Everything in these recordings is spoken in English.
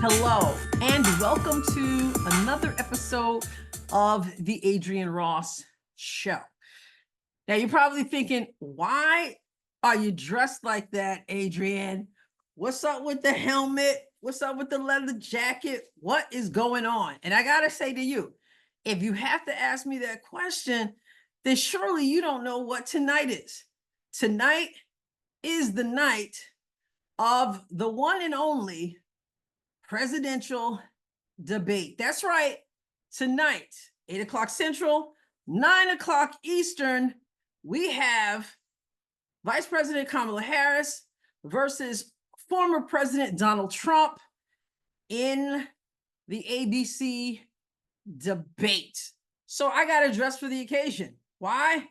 Hello, and welcome to another episode of the Adrienne Ross Show. Now, you're probably thinking, why are you dressed like that, Adrienne? What's up with the helmet? What's up with the leather jacket? What is going on? And I gotta say to you, if you have to ask me that question, then surely you don't know what tonight is. Tonight is the night of the one and only presidential debate. That's right. Tonight, 8 o'clock Central, 9 o'clock Eastern, we have Vice President Kamala Harris versus former President Donald Trump in the ABC debate. So I got to dress for the occasion. Why?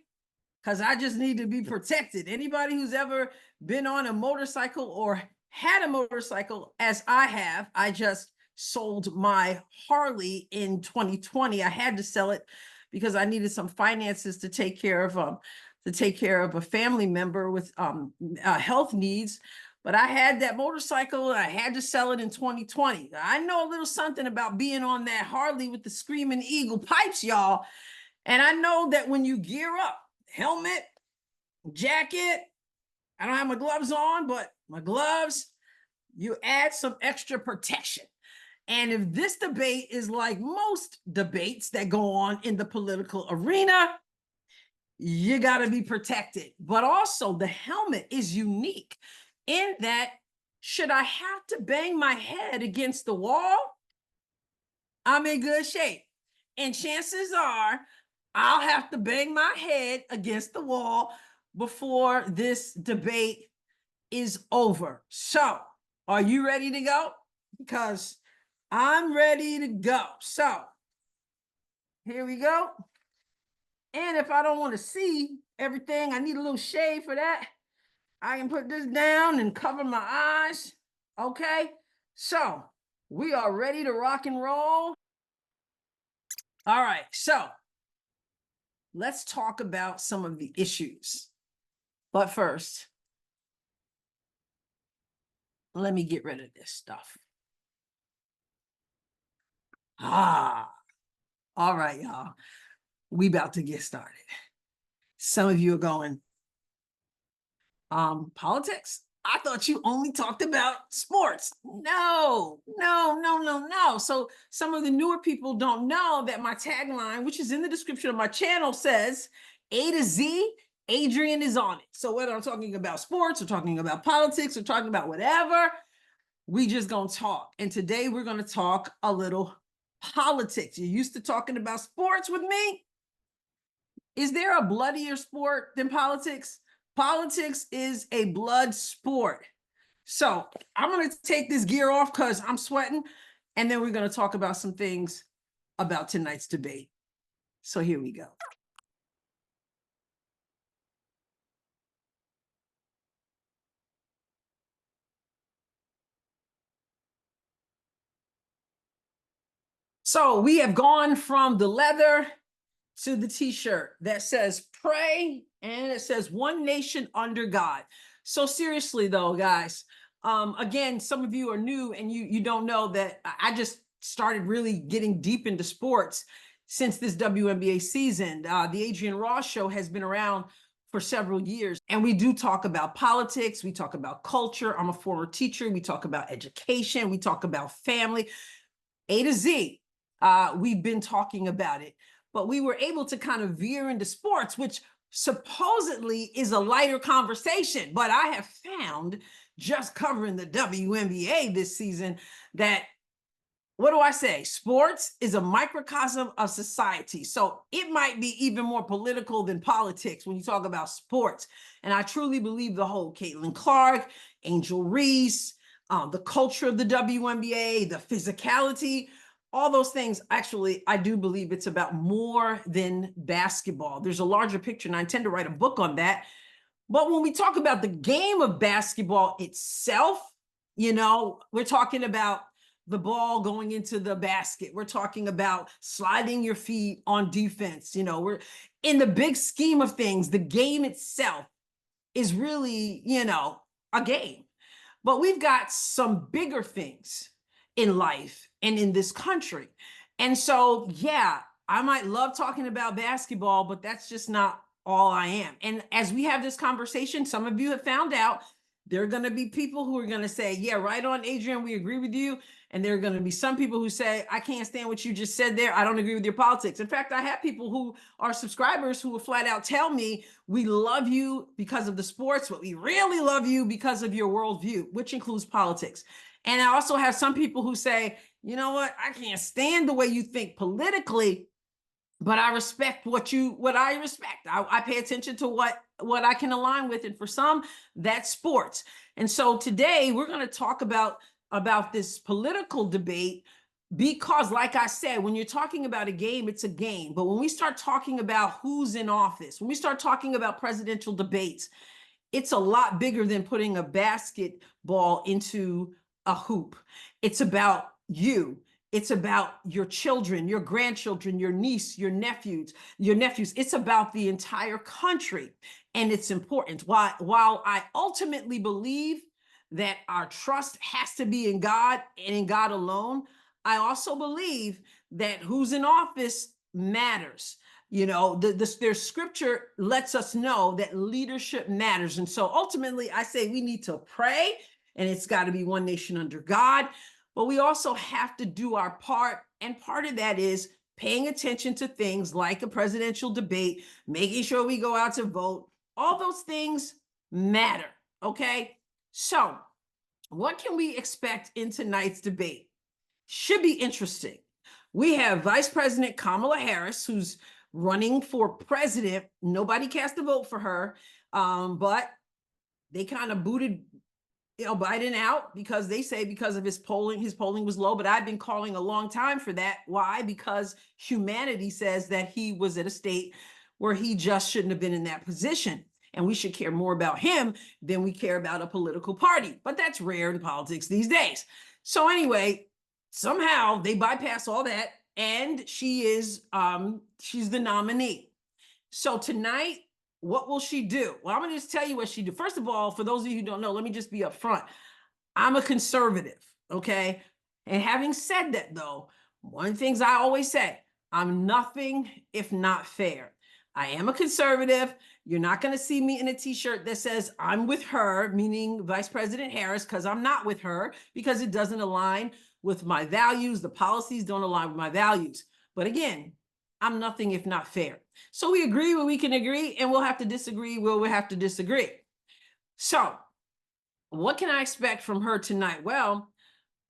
Because I just need to be protected. Anybody who's ever been on a motorcycle or had a motorcycle, as I have, I just sold my Harley in 2020. I had to sell it because I needed some finances to take care of a family member with health needs. But I had that motorcycle and I had to sell it in 2020. I know a little something about being on that Harley with the Screaming Eagle pipes, y'all. And I know that when you gear up, helmet, jacket, I don't have my gloves on, but my gloves, you add some extra protection. And if this debate is like most debates that go on in the political arena, you got to be protected. But also the helmet is unique in that, should I have to bang my head against the wall, I'm in good shape. And chances are I'll have to bang my head against the wall before this debate is over. So, are you ready to go? Because I'm ready to go. So, here we go. And if I don't want to see everything, I need a little shade for that. I can put this down and cover my eyes. Okay? So, we are ready to rock and roll. All right. So, let's talk about some of the issues. But first, let me get rid of this stuff. All right, y'all. We about to get started. Some of you are going, politics? I thought you only talked about sports. No. So some of the newer people don't know that my tagline, which is in the description of my channel, says A to Z, Adrienne is on it. So whether I'm talking about sports or talking about politics or talking about whatever, we just gonna talk. And today we're gonna talk a little politics. You're used to talking about sports with me? Is there a bloodier sport than politics? Politics is a blood sport. So I'm going to take this gear off because I'm sweating. And then we're going to talk about some things about tonight's debate. So here we go. So we have gone from the leather to the t-shirt that says pray, and it says one nation under God. So seriously though, guys, again, some of you are new and you don't know that I just started really getting deep into sports since this WNBA season. The Adrienne Ross Show has been around for several years, and we do talk about politics, we talk about culture. I'm a former teacher. We talk about education, we talk about family, A to Z. We've been talking about it. But we were able to kind of veer into sports, which supposedly is a lighter conversation. But I have found, just covering the WNBA this season, that, what do I say? Sports is a microcosm of society. So it might be even more political than politics when you talk about sports. And I truly believe the whole Caitlin Clark, Angel Reese, the culture of the WNBA, the physicality, all those things. Actually, I do believe it's about more than basketball. There's a larger picture, and I intend to write a book on that. But when we talk about the game of basketball itself, we're talking about the ball going into the basket. We're talking about sliding your feet on defense. We're in the big scheme of things, the game itself is really, a game. But we've got some bigger things in life and in this country. And so, yeah, I might love talking about basketball, but that's just not all I am. And as we have this conversation, some of you have found out there are going to be people who are going to say, yeah, right on, Adrienne, we agree with you. And there are going to be some people who say, I can't stand what you just said there. I don't agree with your politics. In fact, I have people who are subscribers who will flat out tell me, we love you because of the sports, but we really love you because of your worldview, which includes politics. And I also have some people who say, you know what, I can't stand the way you think politically, but I respect what I respect. I pay attention to what I can align with. And for some, that's sports. And so today we're going to talk about this political debate, because like I said, when you're talking about a game, it's a game. But when we start talking about who's in office, when we start talking about presidential debates, it's a lot bigger than putting a basketball into a hoop. It's about you. It's about your children, your grandchildren, your niece, your nephews. It's about the entire country. And it's important. While I ultimately believe that our trust has to be in God and in God alone, I also believe that who's in office matters. You know, their scripture lets us know that leadership matters. And so ultimately, I say we need to pray, and it's got to be one nation under God. But we also have to do our part. And part of that is paying attention to things like a presidential debate, making sure we go out to vote. All those things matter. Okay. So what can we expect in tonight's debate? Should be interesting. We have Vice President Kamala Harris, who's running for president. Nobody cast a vote for her, but they kind of booted Biden out because they say because of his polling was low. But I've been calling a long time for that. Why? Because humanity says that he was at a state where he just shouldn't have been in that position. And we should care more about him than we care about a political party. But that's rare in politics these days. So anyway, somehow they bypass all that, and she's the nominee. So tonight, what will she do? Well, I'm gonna just tell you what she do. First of all, for those of you who don't know, let me just be upfront. I'm a conservative, okay? And having said that, though, one of the things I always say, I'm nothing if not fair. I am a conservative. You're not going to see me in a t-shirt that says I'm with her, meaning Vice President Harris, because I'm not with her, because it doesn't align with my values. The policies don't align with my values. But again, I'm nothing if not fair. So we agree where we can agree, and we'll have to disagree where we have to disagree. So what can I expect from her tonight? Well,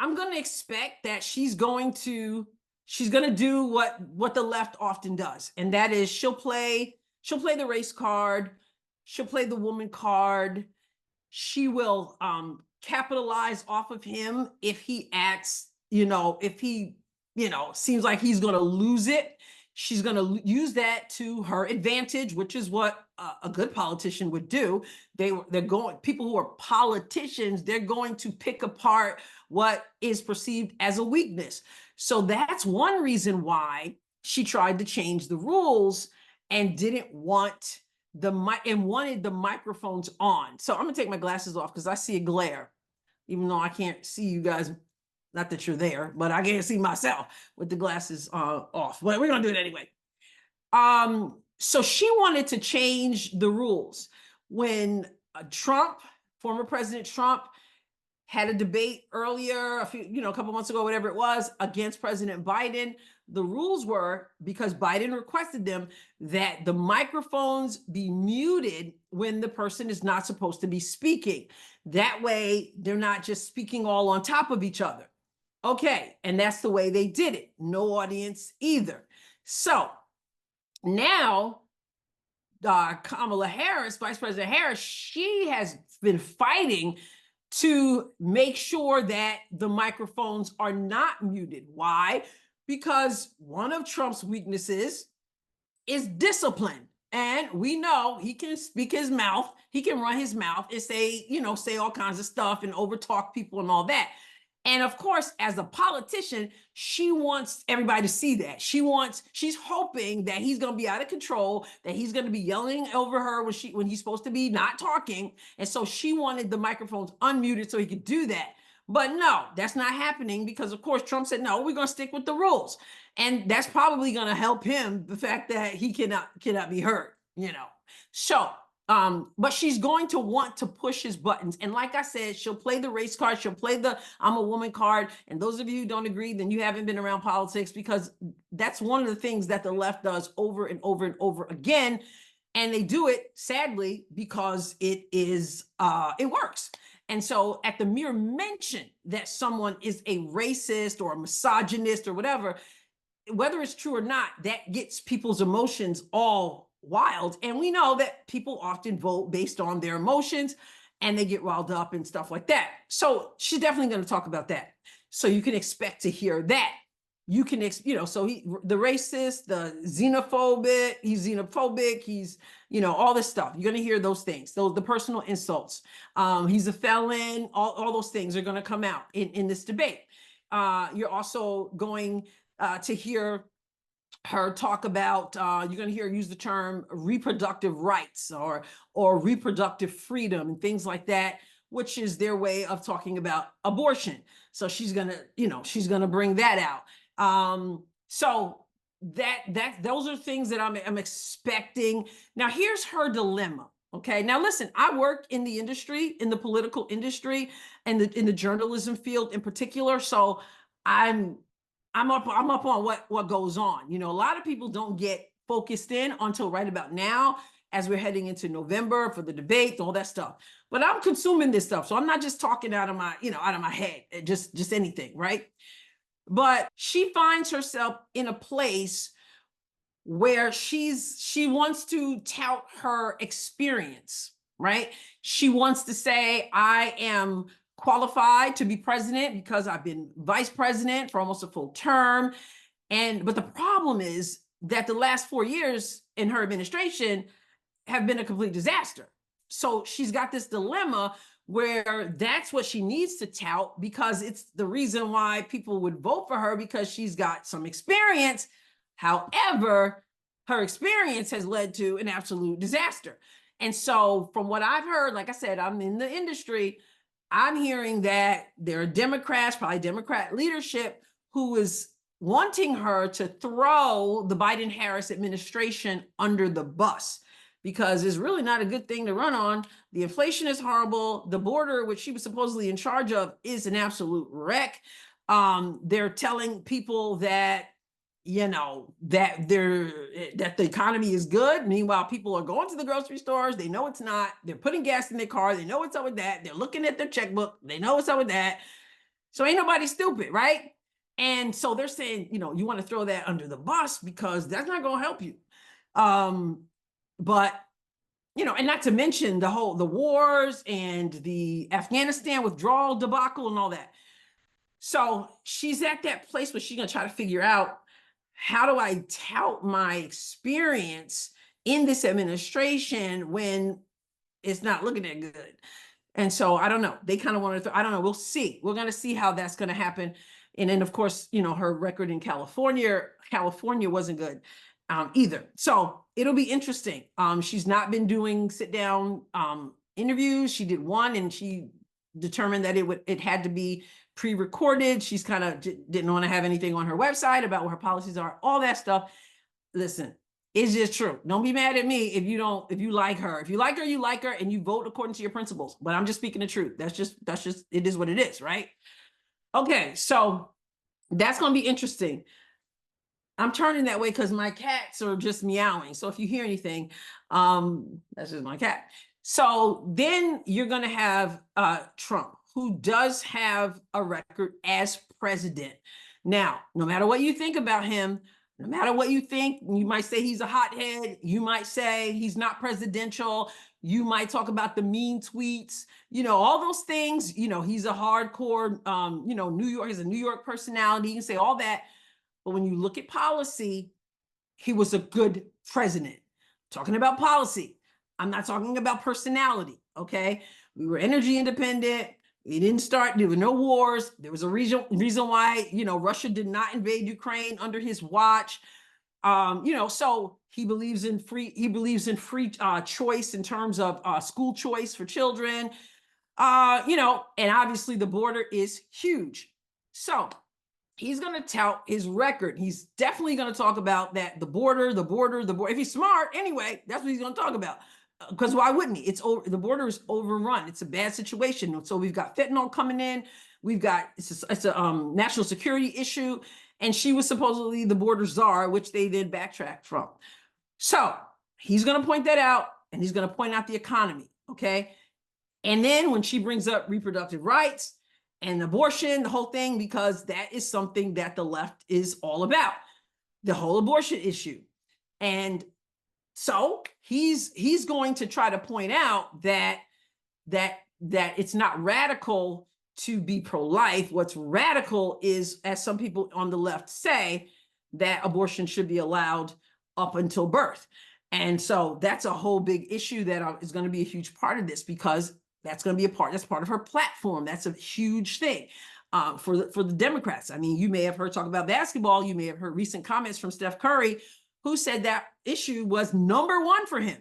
I'm going to expect that she's going to do what the left often does, and that is she'll play the race card, she'll play the woman card. She will capitalize off of him if he acts, if he, seems like he's going to lose it. She's going to use that to her advantage, which is what a good politician would do. People who are politicians, they're going to pick apart what is perceived as a weakness. So that's one reason why she tried to change the rules and didn't want wanted the microphones on. So I'm gonna take my glasses off because I see a glare, even though I can't see you guys. Not that you're there, but I can't see myself with the glasses off. But we're gonna do it anyway. So she wanted to change the rules when former President Trump, had a debate earlier, a couple months ago, whatever it was, against President Biden. The rules were, because Biden requested them, that the microphones be muted when the person is not supposed to be speaking. That way, they're not just speaking all on top of each other. Okay, and that's the way they did it. No audience either. So now, Kamala Harris, Vice President Harris, she has been fighting to make sure that the microphones are not muted. Why? Because one of Trump's weaknesses is discipline. And we know he can speak his mouth, he can run his mouth and say all kinds of stuff and overtalk people and all that. And of course, as a politician, she wants everybody to see that. She's hoping that he's going to be out of control, that he's going to be yelling over her when he's supposed to be not talking. And so she wanted the microphones unmuted so he could do that. But no, that's not happening because, of course, Trump said, no, we're going to stick with the rules. And that's probably going to help him, the fact that he cannot be hurt, So, but she's going to want to push his buttons. And like I said, she'll play the race card. She'll play the I'm a woman card. And those of you who don't agree, then you haven't been around politics, because that's one of the things that the left does over and over and over again. And they do it, sadly, because it works. And so at the mere mention that someone is a racist or a misogynist or whatever, whether it's true or not, that gets people's emotions all wild. And we know that people often vote based on their emotions and they get riled up and stuff like that. So she's definitely going to talk about that. So you can expect to hear that. You can, so the racist, the xenophobic, he's xenophobic, he's, all this stuff. You're going to hear those things, the personal insults. He's a felon, all those things are going to come out in this debate. You're also going to hear her talk about, you're going to hear her use the term reproductive rights or reproductive freedom and things like that, which is their way of talking about abortion. So she's going to bring that out. So those are things that I'm expecting. Now, here's her dilemma. Okay. Now, listen, I work in the industry, in the political industry, and in the journalism field in particular. So I'm up on what goes on. A lot of people don't get focused in until right about now, as we're heading into November for the debate, all that stuff. But I'm consuming this stuff, so I'm not just talking out of my head, just anything, right? But she finds herself in a place where she wants to tout her experience, right? She wants to say, I am qualified to be president because I've been vice president for almost a full term. But the problem is that the last 4 years in her administration have been a complete disaster. So she's got this dilemma where that's what she needs to tout, because it's the reason why people would vote for her, because she's got some experience. However, her experience has led to an absolute disaster. And so from what I've heard, like I said, I'm in the industry, I'm hearing that there are Democrats, probably Democrat leadership, who is wanting her to throw the Biden-Harris administration under the bus, because it's really not a good thing to run on. The inflation is horrible. The border, which she was supposedly in charge of, is an absolute wreck. They're telling people that, that the economy is good. Meanwhile, people are going to the grocery stores. They know it's not. They're putting gas in their car. They know what's up with that. They're looking at their checkbook. They know what's up with that. So ain't nobody stupid, right? And so they're saying, you want to throw that under the bus because that's not going to help you. But, and not to mention the wars and the Afghanistan withdrawal debacle and all that. So she's at that place where she's going to try to figure out, how do I tout my experience in this administration when it's not looking that good? And so I don't know. They kind of want to, I don't know. We'll see. We're going to see how that's going to happen. And then, of course, her record in California wasn't good either. So it'll be interesting. She's not been doing sit down interviews. She did one, and she determined that it had to be pre-recorded. She's kind of didn't want to have anything on her website about what her policies are, all that stuff. Listen, it's just true. Don't be mad at me if you like her. If you like her, you like her, and you vote according to your principles. But I'm just speaking the truth. That's just it is what it is, right? Okay, so that's going to be interesting. I'm turning that way because my cats are just meowing. So if you hear anything, that's just my cat. So then you're going to have Trump, who does have a record as president. Now, no matter what you think about him, no matter what you think, you might say he's a hothead. You might say he's not presidential. You might talk about the mean tweets, all those things. He's a hardcore, New York, he's a New York personality. You can say all that. But when you look at policy, he was a good president. Talking about policy, I'm not talking about personality, okay? We were energy independent. We didn't start, there were no wars. There was a reason why, Russia did not invade Ukraine under his watch. So he believes in free choice in terms of school choice for children. And obviously the border is huge. So he's going to tout his record. He's definitely going to talk about that the border. If he's smart, anyway, that's what he's going to talk about. Because why wouldn't he? The border is overrun. It's a bad situation. So we've got fentanyl coming in. We've got it's a national security issue, and she was supposedly the border czar, which they then backtracked from. So he's going to point that out, and he's going to point out the economy. Okay, and then when she brings up reproductive rights and abortion, the whole thing, because that is something that the left is all about, the whole abortion issue. And so he's going to try to point out that it's not radical to be pro-life. What's radical is, as some people on the left say, that abortion should be allowed up until birth. And so that's a whole big issue that is going to be a huge part of this, because that's going to be that's part of her platform. That's a huge thing for the Democrats. I mean, you may have heard talk about basketball. You may have heard recent comments from Steph Curry, who said that issue was #1 for him.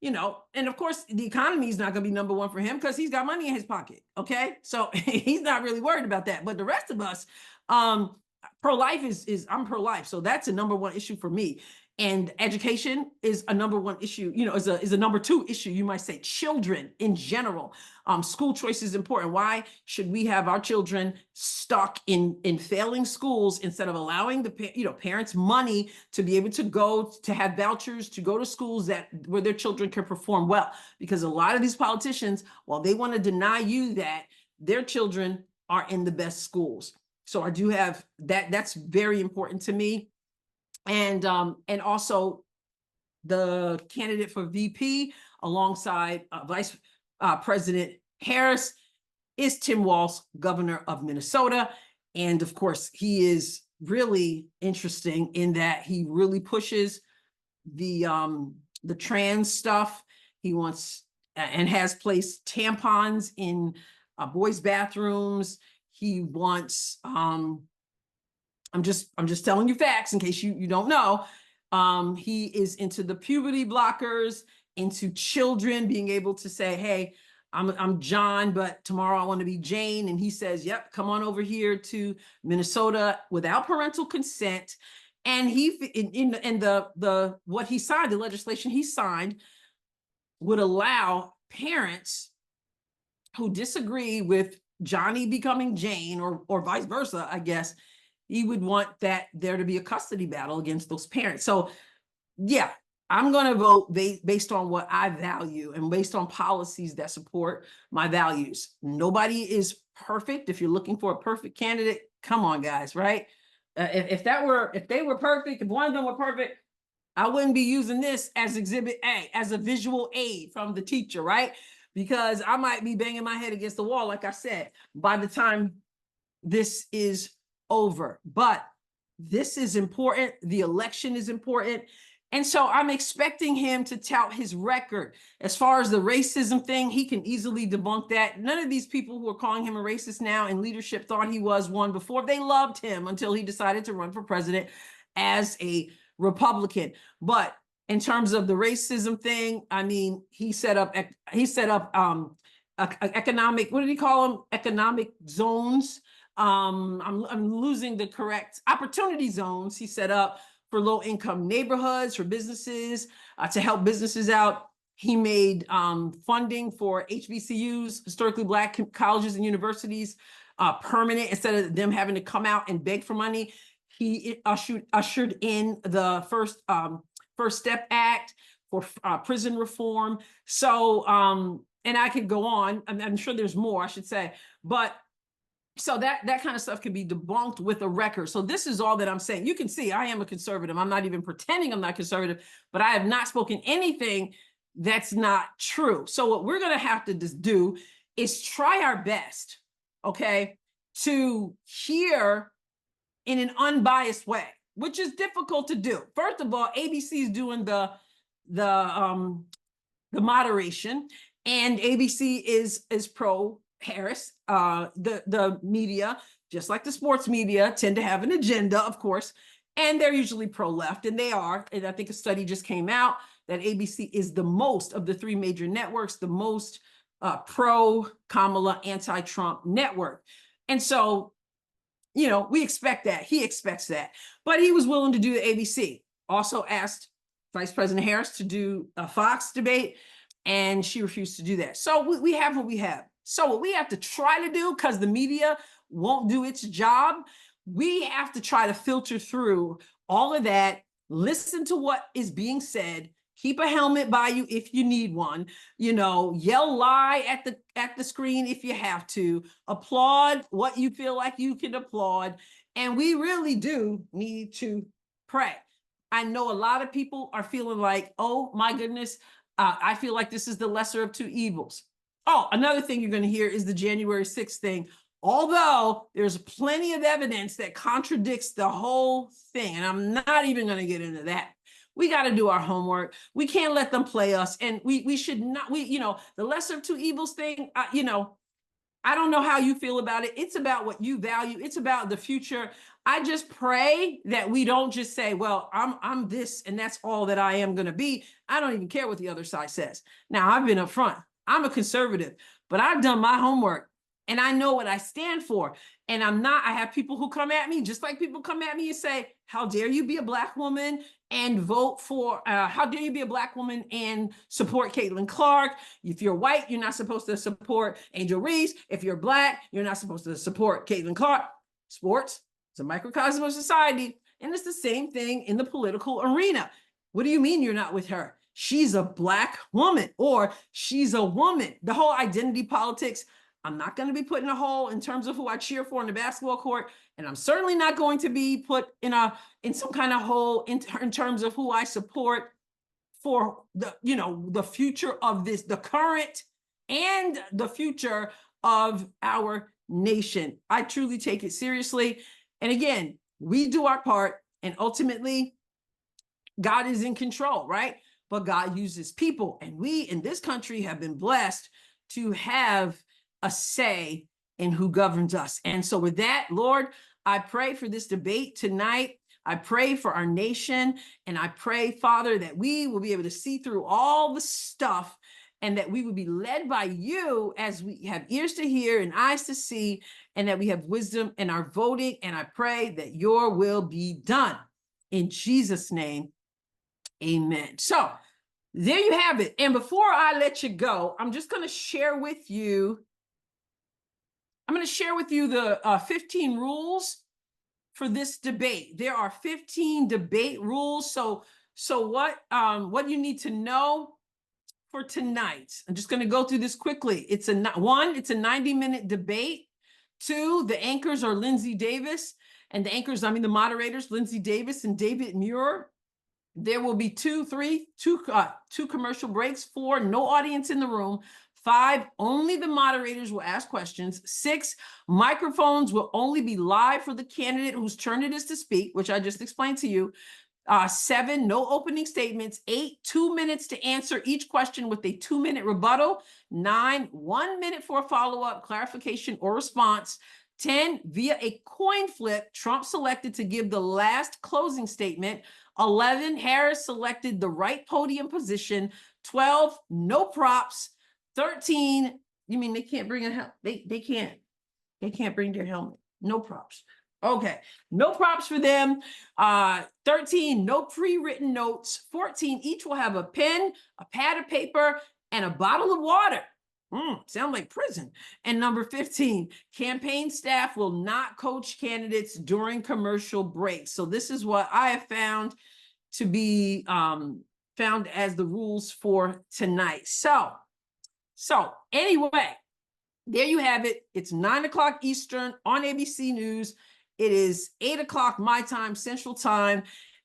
And of course, the economy is not going to be #1 for him because he's got money in his pocket. Okay, so he's not really worried about that. But the rest of us, pro-life I'm pro-life, so that's a #1 issue for me. And education is a #1 issue, is a #2 issue. You might say children in general. School choice is important. Why should we have our children stuck in failing schools instead of allowing the parents money to be able to go to have vouchers to go to schools where their children can perform well? Because a lot of these politicians, while they want to deny you that, their children are in the best schools. So I do have that. That's very important to me. And also the candidate for VP alongside Vice President Harris is Tim Walz, governor of Minnesota. And of course, he is really interesting in that he really pushes the trans stuff. He wants and has placed tampons in boys' bathrooms. He wants I'm just telling you facts in case you don't know. He is into the puberty blockers, into children being able to say, hey, I'm John, but tomorrow I want to be Jane. And he says, yep, come on over here to Minnesota without parental consent. And what he signed, the legislation he signed, would allow parents who disagree with Johnny becoming Jane or vice versa, I guess. He would want that there to be a custody battle against those parents. So yeah, I'm going to vote based on what I value and based on policies that support my values. Nobody is perfect. If you're looking for a perfect candidate, come on, guys, right? If they were perfect, if one of them were perfect, I wouldn't be using this as Exhibit A, as a visual aid from the teacher, right? Because I might be banging my head against the wall, like I said, by the time this is over. But this is important. The election is important. And so I'm expecting him to tout his record. As far as the racism thing, he can easily debunk that. None of these people who are calling him a racist now in leadership thought he was one before. They loved him until he decided to run for president as a Republican. But in terms of the racism thing, I mean, he set up economic, what did he call them? Economic zones. I'm losing the correct opportunity zones he set up for low-income neighborhoods, for businesses, to help businesses out. He made funding for HBCUs, historically Black colleges and universities, permanent instead of them having to come out and beg for money. He ushered in the First Step Act for prison reform. So, and I could go on. I'm sure there's more, I should say, but so that kind of stuff can be debunked with a record. So this is all that I'm saying. You can see I am a conservative. I'm not even pretending I'm not conservative, but I have not spoken anything that's not true. So what we're going to have to just do is try our best, okay, to hear in an unbiased way, which is difficult to do. First of all, ABC is doing the moderation, and ABC is pro Harris. The media, just like the sports media, tend to have an agenda, of course, and they're usually pro-left, and they are. And I think a study just came out that ABC is the most of the three major networks, the most pro Kamala, anti-Trump network. And so, we expect that. He expects that. But he was willing to do the ABC. Also asked Vice President Harris to do a Fox debate, and she refused to do that. So we have what we have. So what we have to try to do, because the media won't do its job, we have to try to filter through all of that, listen to what is being said, keep a helmet by you if you need one, yell lie at the screen if you have to, applaud what you feel like you can applaud. And we really do need to pray. I know a lot of people are feeling like, oh my goodness, I feel like this is the lesser of two evils. Oh, another thing you're going to hear is the January 6th thing. Although there's plenty of evidence that contradicts the whole thing, and I'm not even going to get into that. We got to do our homework. We can't let them play us, and we should not. The lesser of two evils thing. I don't know how you feel about it. It's about what you value. It's about the future. I just pray that we don't just say, well, I'm this and that's all that I am going to be. I don't even care what the other side says. Now, I've been upfront. I'm a conservative, but I've done my homework and I know what I stand for. And I have people who come at me, just like people come at me and say, how dare you be a Black woman and vote for, how dare you be a Black woman and support Caitlin Clark? If you're white, you're not supposed to support Angel Reese. If you're Black, you're not supposed to support Caitlin Clark. Sports, it's a microcosm of society. And it's the same thing in the political arena. What do you mean you're not with her? She's a Black woman, or she's a woman. The whole identity politics, I'm not going to be put in a hole in terms of who I cheer for in the basketball court. And I'm certainly not going to be put in some kind of hole in terms of who I support for the future of this, the current and the future of our nation. I truly take it seriously. And again, we do our part, and ultimately God is in control, right? But God uses people, and we in this country have been blessed to have a say in who governs us. And so with that, Lord, I pray for this debate tonight. I pray for our nation, and I pray, Father, that we will be able to see through all the stuff, and that we will be led by you as we have ears to hear and eyes to see, and that we have wisdom in our voting. And I pray that your will be done. In Jesus' name, amen. So there you have it. And before I let you go, I'm just going to share with you the 15 rules for this debate. There are 15 debate rules. So what you need to know for tonight. I'm just going to go through this quickly. It's a 90-minute debate. 2, the anchors are Lindsay Davis, and the moderators, Lindsay Davis and David Muir. There will be two commercial breaks. 4, no audience in the room. 5, only the moderators will ask questions. 6, microphones will only be live for the candidate whose turn it is to speak, which I just explained to you. 7, no opening statements. 8, 2 minutes to answer each question with a 2-minute rebuttal. 9, 1 minute for a follow-up, clarification, or response. 10, via a coin flip, Trump selected to give the last closing statement. 11, Harris selected the right podium position. 12, no props. 13, you mean they can't bring a helmet? They can't bring their helmet. No props. Okay, no props for them. 13, no pre-written notes. 14, each will have a pen, a pad of paper, and a bottle of water. Sound like prison. And number 15, campaign staff will not coach candidates during commercial breaks. So this is what I have found to be found as the rules for tonight. So anyway, there you have it. It's 9 o'clock Eastern on ABC News. It is 8 o'clock my time, Central Time.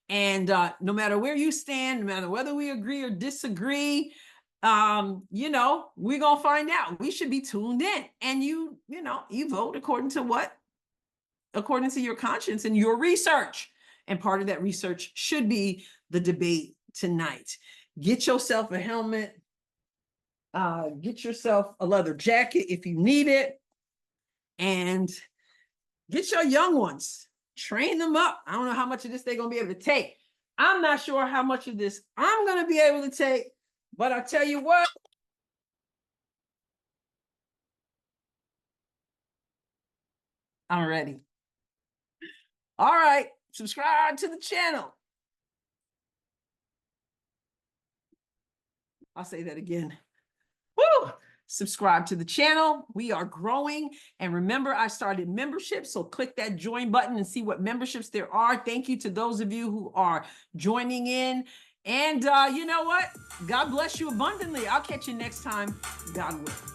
And no matter where you stand, no matter whether we agree or disagree, we're going to find out. We should be tuned in. And you vote according to your conscience and your research. And part of that research should be the debate tonight. Get yourself a helmet. Get yourself a leather jacket if you need it. And get your young ones. Train them up. I don't know how much of this they're going to be able to take. I'm not sure how much of this I'm going to be able to take. But I'll tell you what. I'm ready. All right, subscribe to the channel. I'll say that again. Woo! Subscribe to the channel. We are growing. And remember, I started memberships. So click that join button and see what memberships there are. Thank you to those of you who are joining in. And you know what? God bless you abundantly. I'll catch you next time. God willing.